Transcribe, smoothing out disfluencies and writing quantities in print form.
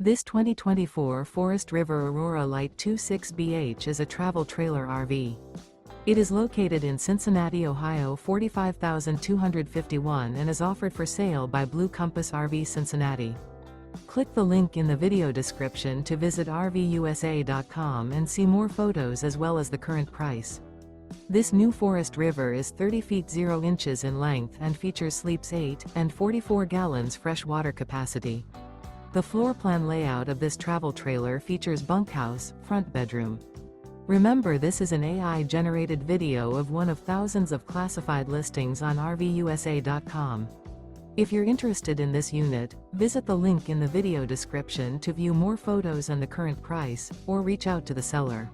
This 2024 Forest River Aurora Light 26BH is a travel trailer RV. It is located in Cincinnati, Ohio 45251 and is offered for sale by Blue Compass RV Cincinnati. Click the link in the video description to visit RVUSA.com and see more photos as well as the current price. This new Forest River is 30 feet 0 inches in length and features sleeps 8 and 44 gallons fresh water capacity. The floor plan layout of this travel trailer features bunkhouse, front bedroom. Remember, this is an AI-generated video of one of thousands of classified listings on RVUSA.com. If you're interested in this unit, visit the link in the video description to view more photos and the current price, or reach out to the seller.